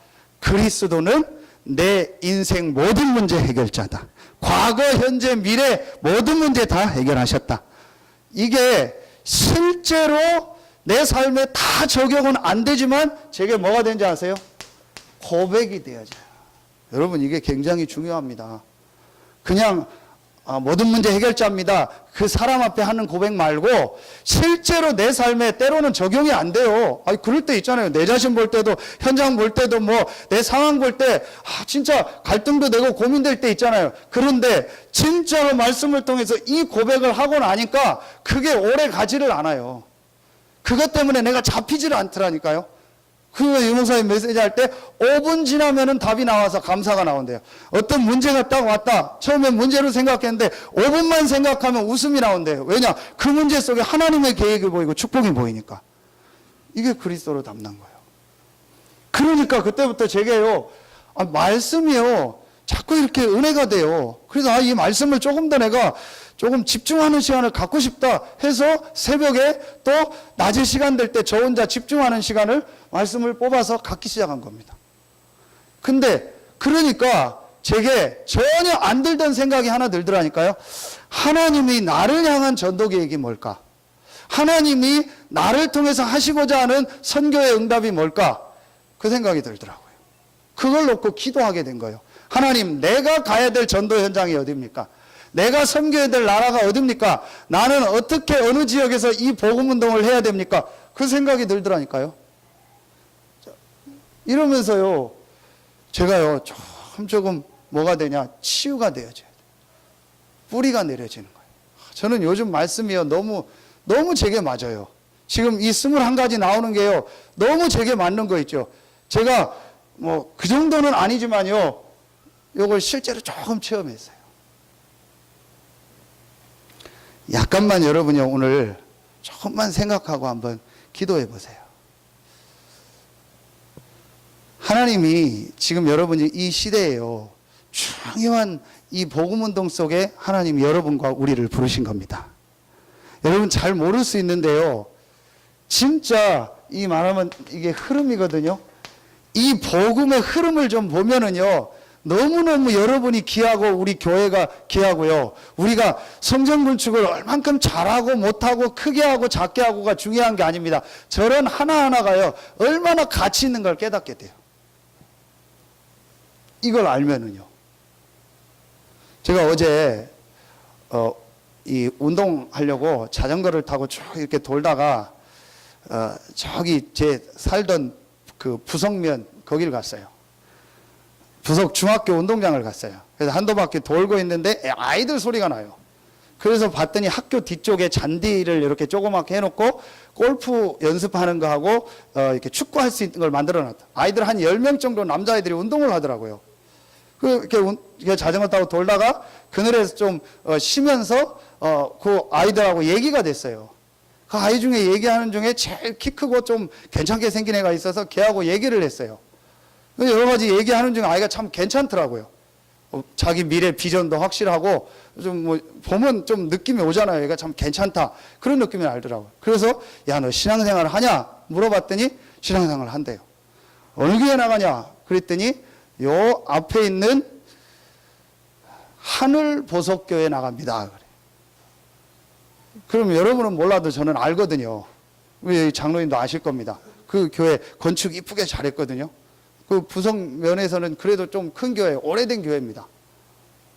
그리스도는 내 인생 모든 문제 해결자다. 과거, 현재, 미래 모든 문제 다 해결하셨다. 이게 실제로 내 삶에 다 적용은 안 되지만 제게 뭐가 되는지 아세요? 고백이 되어져요. 여러분 이게 굉장히 중요합니다. 그냥 모든 문제 해결자입니다. 그 사람 앞에 하는 고백 말고 실제로 내 삶에 때로는 적용이 안 돼요. 그럴 때 있잖아요. 내 자신 볼 때도 현장 볼 때도 뭐 내 상황 볼 때 진짜 갈등도 되고 고민될 때 있잖아요. 그런데 진짜로 말씀을 통해서 이 고백을 하고 나니까 그게 오래 가지를 않아요. 그것 때문에 내가 잡히지를 않더라니까요. 그 유목사님 메시지 할 때 5분 지나면은 답이 나와서 감사가 나온대요. 어떤 문제가 딱 왔다. 처음엔 문제로 생각했는데 5분만 생각하면 웃음이 나온대요. 왜냐? 그 문제 속에 하나님의 계획이 보이고 축복이 보이니까. 이게 그리스도로 담는 거예요. 그러니까 그때부터 제게요, 말씀이요, 자꾸 이렇게 은혜가 돼요. 그래서 이 말씀을 조금 더 내가 조금 집중하는 시간을 갖고 싶다 해서 새벽에 또 낮에 시간 될 때 저 혼자 집중하는 시간을 말씀을 뽑아서 갖기 시작한 겁니다. 근데 그러니까 제게 전혀 안 들던 생각이 하나 들더라니까요. 하나님이 나를 향한 전도 계획이 뭘까? 하나님이 나를 통해서 하시고자 하는 선교의 응답이 뭘까? 그 생각이 들더라고요. 그걸 놓고 기도하게 된 거예요. 하나님, 내가 가야 될 전도 현장이 어디입니까? 내가 섬겨야 될 나라가 어디입니까? 나는 어떻게 어느 지역에서 이 복음운동을 해야 됩니까? 그 생각이 들더라니까요. 이러면서요, 제가요, 조금 뭐가 되냐? 치유가 되어져야 돼요. 뿌리가 내려지는 거예요. 저는 요즘 말씀이요, 너무 제게 맞아요. 지금 이 21가지 나오는 게요, 너무 제게 맞는 거 있죠. 제가 뭐 그 정도는 아니지만요, 요걸 실제로 조금 체험했어요. 약간만 여러분이 오늘 조금만 생각하고 한번 기도해 보세요. 하나님이 지금 여러분이 이 시대에요, 중요한 이 복음운동 속에 하나님이 여러분과 우리를 부르신 겁니다. 여러분 잘 모를 수 있는데요, 진짜 이 말하면 이게 흐름이거든요. 이 복음의 흐름을 좀 보면은요, 너무너무 여러분이 귀하고 우리 교회가 귀하고요, 우리가 성전 건축을 얼만큼 잘하고 못하고 크게 하고 작게 하고가 중요한 게 아닙니다. 저런 하나하나가요, 얼마나 가치 있는 걸 깨닫게 돼요. 이걸 알면은요. 제가 어제 이 운동하려고 자전거를 타고 쭉 이렇게 돌다가 저기 제 살던 그 부석면 거기를 갔어요. 부석 중학교 운동장을 갔어요. 그래서 한두 바퀴 돌고 있는데 아이들 소리가 나요. 그래서 봤더니 학교 뒤쪽에 잔디를 이렇게 조그맣게 해놓고 골프 연습하는 거 하고 이렇게 축구할 수 있는 걸 만들어 놨다. 아이들 한 10명 정도 남자아이들이 운동을 하더라고요. 이렇게 자전거 타고 돌다가 그늘에서 좀 쉬면서 그 아이들하고 얘기가 됐어요. 그 아이 중에 얘기하는 중에 제일 키 크고 좀 괜찮게 생긴 애가 있어서 걔하고 얘기를 했어요. 여러 가지 얘기하는 중에 아이가 참 괜찮더라고요. 자기 미래 비전도 확실하고 좀 뭐 보면 좀 느낌이 오잖아요. 얘가 참 괜찮다. 그런 느낌이 알더라고요. 그래서 야, 너 신앙생활 하냐? 물어봤더니 신앙생활 한대요. 어느 교회 나가냐? 그랬더니 요 앞에 있는 하늘보석교회 나갑니다. 그래. 그럼 여러분은 몰라도 저는 알거든요. 우리 장로님도 아실 겁니다. 그 교회 건축 이쁘게 잘했거든요. 그 부석면에서는 그래도 좀 큰 교회, 오래된 교회입니다.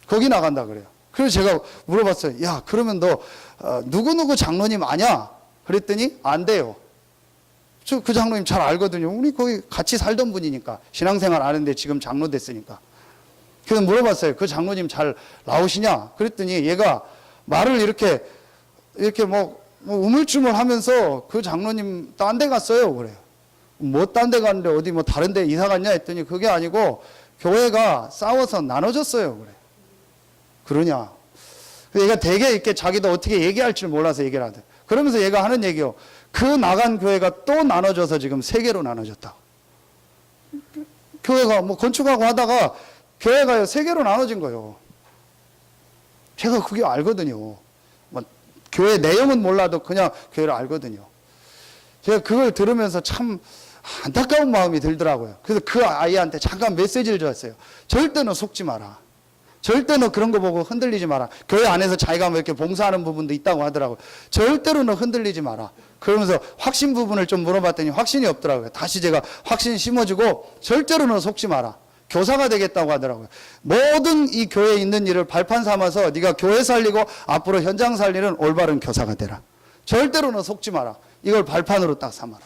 거기 나간다 그래요. 그래서 제가 물어봤어요. 야, 그러면 너 누구누구 장로님 아냐? 그랬더니 안 돼요. 저 그 장로님 잘 알거든요. 우리 거기 같이 살던 분이니까. 신앙생활 아는데 지금 장로 됐으니까. 그래서 물어봤어요. 그 장로님 잘 나오시냐? 그랬더니 얘가 말을 이렇게 뭐 우물쭈물 하면서 그 장로님 딴 데 갔어요. 그래요. 뭐 딴 데 갔는데 어디 뭐 다른 데 이사 갔냐 했더니 그게 아니고 교회가 싸워서 나눠졌어요. 그래. 그러냐. 얘가 되게 이렇게 자기도 어떻게 얘기할 줄 몰라서 얘기를 하대. 그러면서 얘가 하는 얘기요. 그 나간 교회가 또 나눠져서 지금 3개로 나눠졌다. 교회가 뭐 건축하고 하다가 교회가 3개로 나눠진 거예요. 제가 그게 알거든요. 뭐 교회 내용은 몰라도 그냥 교회를 알거든요. 제가 그걸 들으면서 참 안타까운 마음이 들더라고요. 그래서 그 아이한테 잠깐 메시지를 줬어요. 절대 너 속지 마라. 절대 너 그런 거 보고 흔들리지 마라. 교회 안에서 자기가 뭐 이렇게 봉사하는 부분도 있다고 하더라고요. 절대로 너 흔들리지 마라. 그러면서 확신 부분을 좀 물어봤더니 확신이 없더라고요. 다시 제가 확신 심어주고 절대로 너 속지 마라. 교사가 되겠다고 하더라고요. 모든 이 교회에 있는 일을 발판 삼아서 네가 교회 살리고 앞으로 현장 살리는 올바른 교사가 되라. 절대로 너 속지 마라. 이걸 발판으로 딱 삼아라.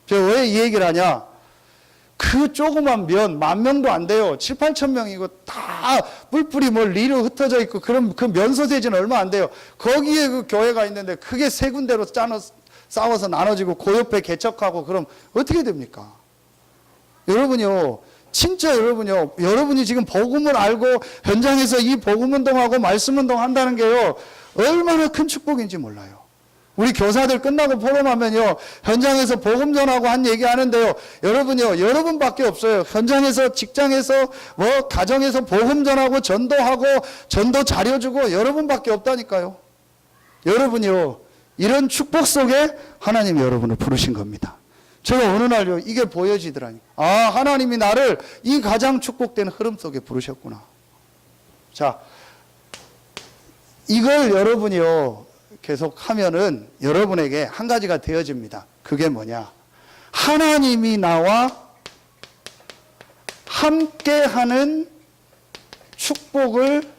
제가 왜 이 얘기를 하냐? 그 조그만 면, 10,000명도 안 돼요. 7, 8천 명이고 다 뿔뿔이 리로 흩어져 있고 그럼 그 면 소재지는 얼마 안 돼요. 거기에 그 교회가 있는데 크게 3군데로 싸워서 나눠지고 그 옆에 개척하고 그럼 어떻게 됩니까? 여러분이요. 진짜 여러분이요. 여러분이 지금 복음을 알고 현장에서 이 복음운동하고 말씀운동 한다는 게요. 얼마나 큰 축복인지 몰라요. 우리 교사들 끝나고 포럼하면요, 현장에서 복음 전하고 한 얘기 하는데요, 여러분이요, 여러분밖에 없어요. 현장에서, 직장에서, 뭐, 가정에서 복음 전하고, 전도하고, 전도 자료 주고, 여러분밖에 없다니까요. 여러분이요, 이런 축복 속에 하나님이 여러분을 부르신 겁니다. 제가 어느 날요, 이게 보여지더라니. 아, 하나님이 나를 이 가장 축복된 흐름 속에 부르셨구나. 자, 이걸 여러분이요 계속 하면은 여러분에게 한 가지가 되어집니다. 그게 뭐냐? 하나님이 나와 함께하는 축복을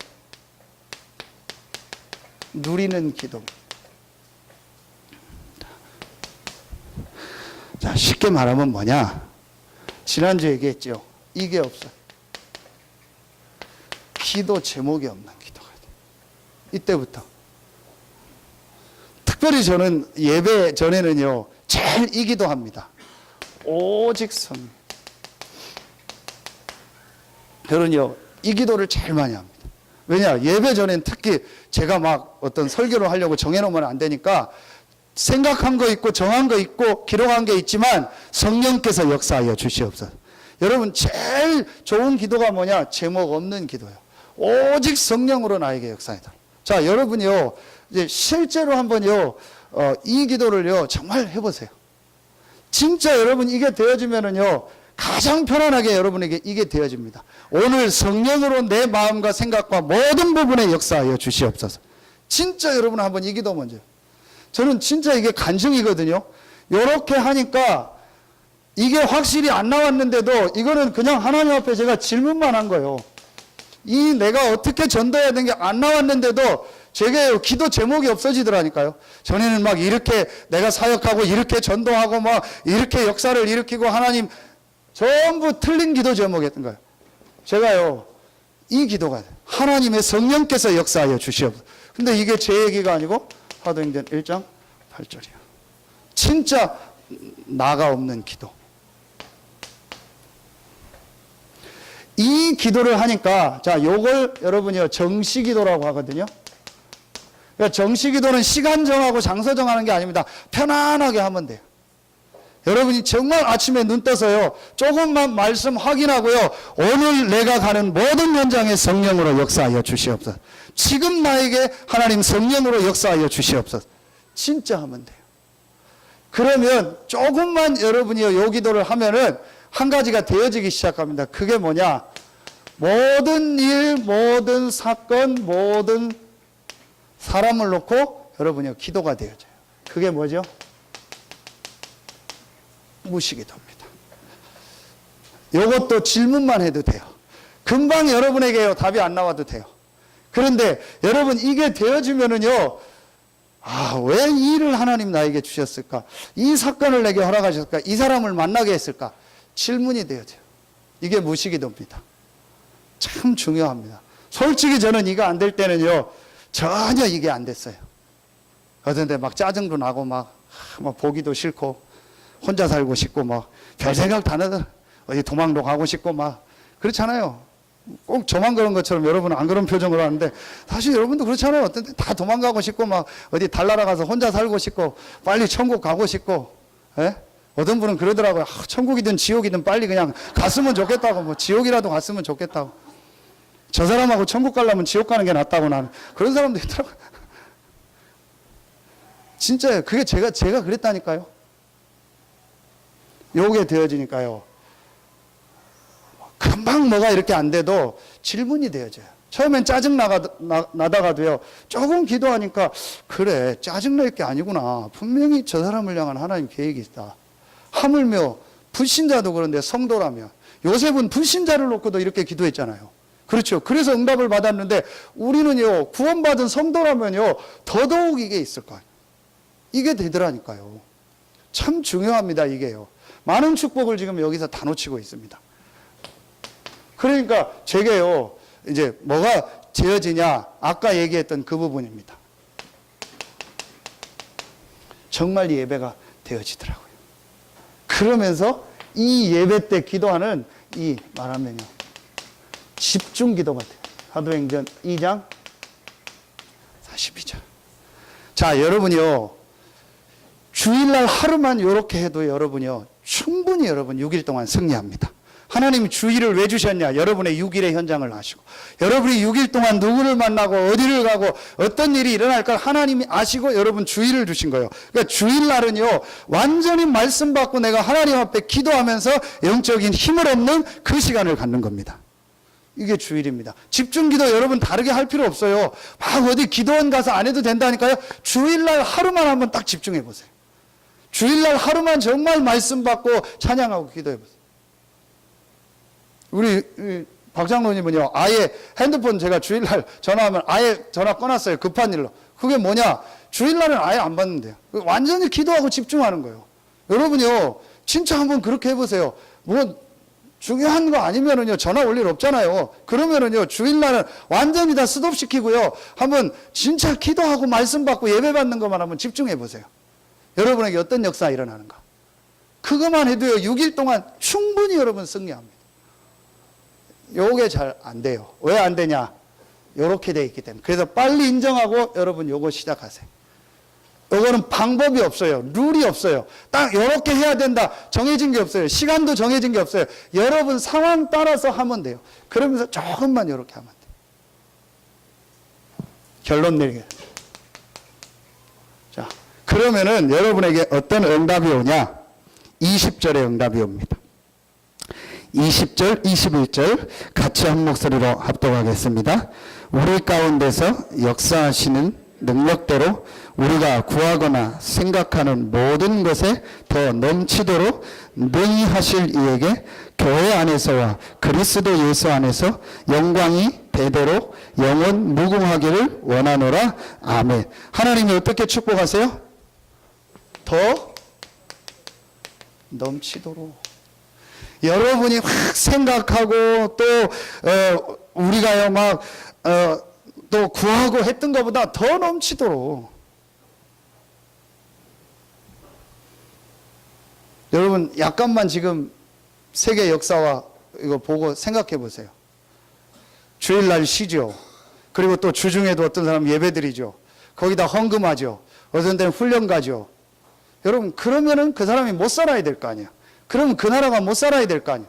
누리는 기도입니다. 자, 쉽게 말하면 뭐냐? 지난주에 얘기했죠. 이게 없어요. 기도 제목이 없는 기도가 돼요. 이때부터. 특별히 저는 예배 전에는요, 제일 이 기도합니다. 오직 성령. 저는요, 이 기도를 제일 많이 합니다. 왜냐? 예배 전엔 특히 제가 막 어떤 설교를 하려고 정해놓으면 안 되니까 생각한 거 있고 정한 거 있고 기록한 게 있지만 성령께서 역사하여 주시옵소서. 여러분 제일 좋은 기도가 뭐냐? 제목 없는 기도예요. 오직 성령으로 나에게 역사해달라. 자, 여러분이요 이제 실제로 한번요 이 기도를요 정말 해보세요. 진짜 여러분 이게 되어지면은요 가장 편안하게 여러분에게 이게 되어집니다. 오늘 성령으로 내 마음과 생각과 모든 부분에 역사하여 주시옵소서. 진짜 여러분 한번 이 기도 먼저. 저는 진짜 이게 간증이거든요. 이렇게 하니까 이게 확실히 안 나왔는데도 이거는 그냥 하나님 앞에 제가 질문만 한 거예요. 이 내가 어떻게 전도해야 되는 게 안 나왔는데도 제게 기도 제목이 없어지더라니까요. 전에는 막 이렇게 내가 사역하고 이렇게 전도하고 막 이렇게 역사를 일으키고 하나님 전부 틀린 기도 제목이었던 거예요. 제가요 이 기도가 하나님의 성령께서 역사하여 주시옵소서. 근데 이게 제 얘기가 아니고 사도행전 1장 8절이에요. 진짜 나가 없는 기도. 이 기도를 하니까 자 요걸 여러분이요 정시기도라고 하거든요. 그러니까 정시기도는 시간 정하고 장소 정하는 게 아닙니다. 편안하게 하면 돼요. 여러분이 정말 아침에 눈 떠서요 조금만 말씀 확인하고요 오늘 내가 가는 모든 현장에 성령으로 역사하여 주시옵소서. 지금 나에게 하나님 성령으로 역사하여 주시옵소서. 진짜 하면 돼요. 그러면 조금만 여러분이요 요 기도를 하면은 한 가지가 되어지기 시작합니다. 그게 뭐냐? 모든 일, 모든 사건, 모든 사람을 놓고 여러분이요 기도가 되어져요. 그게 뭐죠? 무시기도입니다. 이것도 질문만 해도 돼요. 금방 여러분에게요 답이 안 나와도 돼요. 그런데 여러분 이게 되어지면은요 왜 이 일을 하나님 나에게 주셨을까? 이 사건을 내게 허락하셨을까? 이 사람을 만나게 했을까? 질문이 되어져요. 이게 무시기도입니다. 참 중요합니다. 솔직히 저는 이거 안 될 때는요 전혀 이게 안 됐어요. 그런데 막 짜증도 나고 막 보기도 싫고 혼자 살고 싶고 막 별 생각 다 나서 어디 도망도 가고 싶고 막 그렇잖아요. 꼭 저만 그런 것처럼 여러분은 안 그런 표정으로 하는데 사실 여러분도 그렇잖아요. 어떤 때 다 도망가고 싶고 막 어디 달나라 가서 혼자 살고 싶고 빨리 천국 가고 싶고 예? 어떤 분은 그러더라고요. 천국이든 지옥이든 빨리 그냥 갔으면 좋겠다고 뭐 지옥이라도 갔으면 좋겠다고 저 사람하고 천국 가려면 지옥 가는 게 낫다고 나는 그런 사람도 있더라고요. 진짜요. 그게 제가 그랬다니까요. 요게 되어지니까요. 금방 뭐가 이렇게 안 돼도 질문이 되어져요. 처음엔 짜증 나다가도요. 조금 기도하니까 그래 짜증날 게 아니구나. 분명히 저 사람을 향한 하나님 계획이 있다. 하물며 불신자도 그런데 성도라면 요셉은 불신자를 놓고도 이렇게 기도했잖아요. 그렇죠. 그래서 응답을 받았는데 우리는요 구원받은 성도라면요 더더욱 이게 있을 거예요. 이게 되더라니까요. 참 중요합니다. 이게요. 많은 축복을 지금 여기서 다 놓치고 있습니다. 그러니까 제게요 이제 뭐가 되어지냐 아까 얘기했던 그 부분입니다. 정말 이 예배가 되어지더라고요. 그러면서 이 예배 때 기도하는 이 말하면요 집중 기도가 돼요. 사도행전 2장 42절. 자 여러분이요 주일날 하루만 이렇게 해도 여러분이요 충분히 여러분 6일 동안 승리합니다. 하나님이 주일을 왜 주셨냐? 여러분의 6일의 현장을 아시고 여러분이 6일 동안 누구를 만나고 어디를 가고 어떤 일이 일어날까 하나님이 아시고 여러분 주일을 주신 거예요. 그러니까 주일날은요 완전히 말씀 받고 내가 하나님 앞에 기도하면서 영적인 힘을 얻는 그 시간을 갖는 겁니다. 이게 주일입니다. 집중기도 여러분 다르게 할 필요 없어요. 막 어디 기도원 가서 안 해도 된다니까요. 주일날 하루만 한번 딱 집중해 보세요. 주일날 하루만 정말 말씀 받고 찬양하고 기도해 보세요. 우리 박 장로님은요, 아예 핸드폰 제가 주일날 전화하면 아예 전화 꺼놨어요. 급한 일로. 그게 뭐냐? 주일날은 아예 안 받는데요. 완전히 기도하고 집중하는 거예요. 여러분요, 진짜 한번 그렇게 해보세요. 뭐 중요한 거 아니면은요, 전화 올 일 없잖아요. 그러면은요, 주일날은 완전히 다 스톱시키고요, 한번 진짜 기도하고 말씀 받고 예배 받는 것만 한번 집중해 보세요. 여러분에게 어떤 역사가 일어나는가? 그것만 해도요, 6일 동안 충분히 여러분 승리합니다. 요게 잘 안 돼요. 왜 안 되냐? 요렇게 돼 있기 때문에. 그래서 빨리 인정하고 여러분 요거 시작하세요. 요거는 방법이 없어요. 룰이 없어요. 딱 요렇게 해야 된다. 정해진 게 없어요. 시간도 정해진 게 없어요. 여러분 상황 따라서 하면 돼요. 그러면서 조금만 요렇게 하면 돼요. 결론 내리게. 자, 그러면은 여러분에게 어떤 응답이 오냐? 20절의 응답이 옵니다. 20절, 21절 같이 한 목소리로 합독하겠습니다. 우리 가운데서 역사하시는 능력대로 우리가 구하거나 생각하는 모든 것에 더 넘치도록 능히 하실 이에게 교회 안에서와 그리스도 예수 안에서 영광이 대대로 영원 무궁하기를 원하노라. 아멘. 하나님이 어떻게 축복하세요? 더 넘치도록. 여러분이 확 생각하고 또 우리가요 막 또 구하고 했던 것보다 더 넘치도록. 여러분 약간만 지금 세계 역사와 이거 보고 생각해 보세요. 주일날 쉬죠. 그리고 또 주중에도 어떤 사람 예배드리죠. 거기다 헌금하죠. 어떤 데는 훈련 가죠. 여러분 그러면은 그 사람이 못 살아야 될 거 아니야. 그러면 그 나라가 못 살아야 될 거 아니야.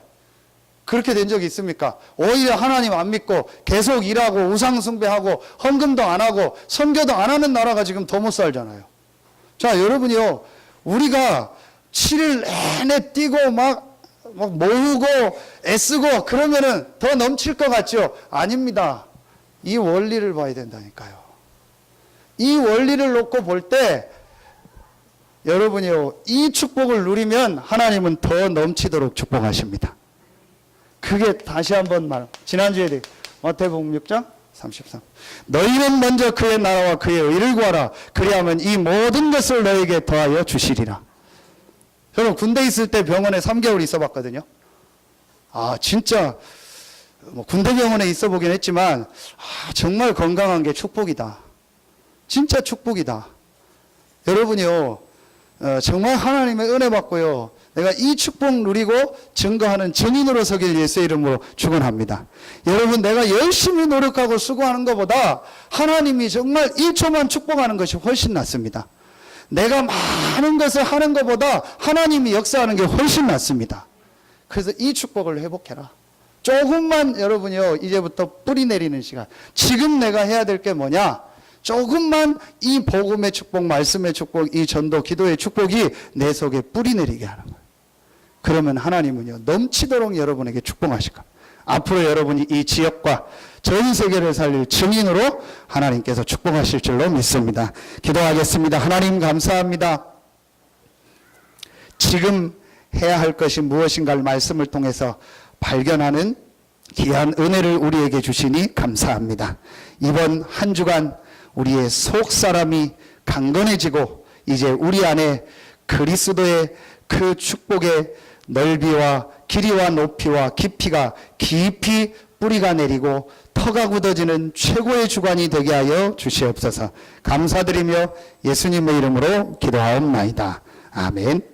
그렇게 된 적이 있습니까? 오히려 하나님 안 믿고 계속 일하고 우상 숭배하고 헌금도 안 하고 선교도 안 하는 나라가 지금 더 못 살잖아요. 자, 여러분이요, 우리가 7일 내내 뛰고 막 모으고 애쓰고 그러면은 더 넘칠 것 같죠? 아닙니다. 이 원리를 봐야 된다니까요. 이 원리를 놓고 볼 때 여러분이요, 이 축복을 누리면 하나님은 더 넘치도록 축복하십니다. 그게 다시 한번 말, 지난주에 마태복음 6장 33. 너희는 먼저 그의 나라와 그의 의를 구하라. 그리하면 이 모든 것을 너희에게 더하여 주시리라. 저는 군대 있을 때 병원에 3개월 있어 봤거든요. 아, 진짜 뭐 군대 병원에 있어 보긴 했지만 정말 건강한 게 축복이다. 진짜 축복이다. 여러분이요, 정말 하나님의 은혜 받고요, 내가 이 축복 누리고 증거하는 증인으로 서길 예수의 이름으로 축원합니다. 여러분, 내가 열심히 노력하고 수고하는 것보다 하나님이 정말 1초만 축복하는 것이 훨씬 낫습니다. 내가 많은 것을 하는 것보다 하나님이 역사하는 게 훨씬 낫습니다. 그래서 이 축복을 회복해라. 조금만 여러분이요, 이제부터 뿌리 내리는 시간. 지금 내가 해야 될 게 뭐냐? 조금만 이 복음의 축복, 말씀의 축복, 이 전도, 기도의 축복이 내 속에 뿌리 내리게 하는 거예요. 그러면 하나님은요, 넘치도록 여러분에게 축복하실 겁니다. 앞으로 여러분이 이 지역과 전 세계를 살릴 증인으로 하나님께서 축복하실 줄로 믿습니다. 기도하겠습니다. 하나님 감사합니다. 지금 해야 할 것이 무엇인가를 말씀을 통해서 발견하는 귀한 은혜를 우리에게 주시니 감사합니다. 이번 한 주간 우리의 속사람이 강건해지고 이제 우리 안에 그리스도의 그 축복의 넓이와 길이와 높이와 깊이가 깊이 뿌리가 내리고 터가 굳어지는 최고의 주관이 되게 하여 주시옵소서. 감사드리며 예수님의 이름으로 기도하옵나이다. 아멘.